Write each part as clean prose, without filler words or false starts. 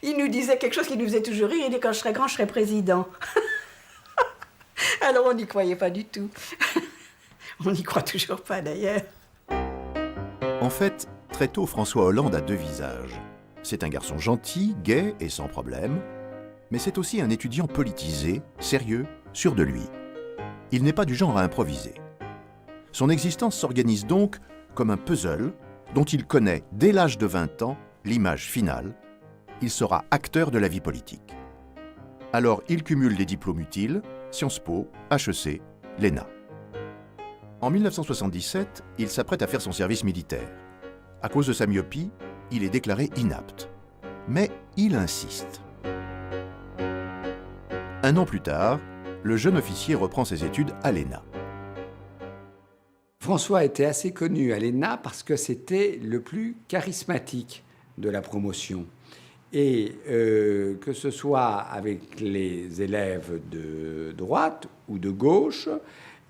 il nous disait quelque chose qui nous faisait toujours rire. Il dit, quand je serai grand, je serai président. Alors on n'y croyait pas du tout. On n'y croit toujours pas d'ailleurs. En fait, très tôt, François Hollande a deux visages. C'est un garçon gentil, gai et sans problème, mais c'est aussi un étudiant politisé, sérieux, sûr de lui. Il n'est pas du genre à improviser. Son existence s'organise donc comme un puzzle dont il connaît, dès l'âge de 20 ans, l'image finale. Il sera acteur de la vie politique. Alors, il cumule des diplômes utiles, Sciences Po, HEC, l'ENA. En 1977, il s'apprête à faire son service militaire. À cause de sa myopie, il est déclaré inapte. Mais il insiste. Un an plus tard, le jeune officier reprend ses études à l'ENA. François était assez connu à l'ENA parce que c'était le plus charismatique de la promotion. Et que ce soit avec les élèves de droite ou de gauche,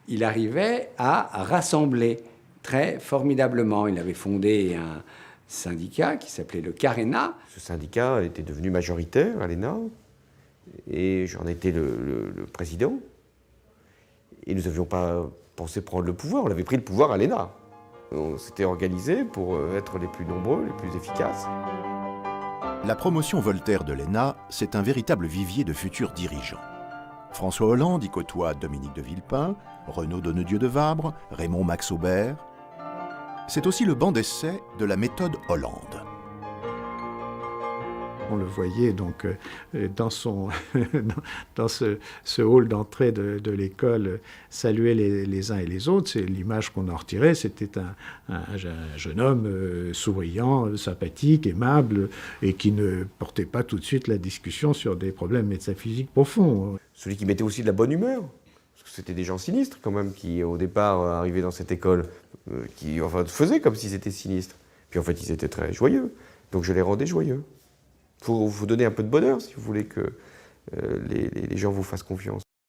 il arrivait à rassembler très formidablement. Il avait fondé un syndicat qui s'appelait le Carena. Ce syndicat était devenu majoritaire à l'ENA et j'en étais le président. Et nous n'avions pas pensé prendre le pouvoir, on avait pris le pouvoir à l'ENA. On s'était organisé pour être les plus nombreux, les plus efficaces. La promotion Voltaire de l'ENA, c'est un véritable vivier de futurs dirigeants. François Hollande y côtoie Dominique de Villepin, Renaud Donnedieu de Vabre, Raymond Max Aubert. C'est aussi le banc d'essai de la méthode Hollande. On le voyait donc dans ce hall d'entrée de l'école saluer les uns et les autres. C'est l'image qu'on en retirait. C'était un jeune homme souriant, sympathique, aimable et qui ne portait pas tout de suite la discussion sur des problèmes métaphysiques profonds. Celui qui mettait aussi de la bonne humeur. Parce que c'était des gens sinistres quand même qui au départ arrivaient dans cette école, qui faisaient comme s'ils étaient sinistres. Puis en fait ils étaient très joyeux. Donc je les rendais joyeux. Il faut donner un peu de bonheur si vous voulez que les gens vous fassent confiance.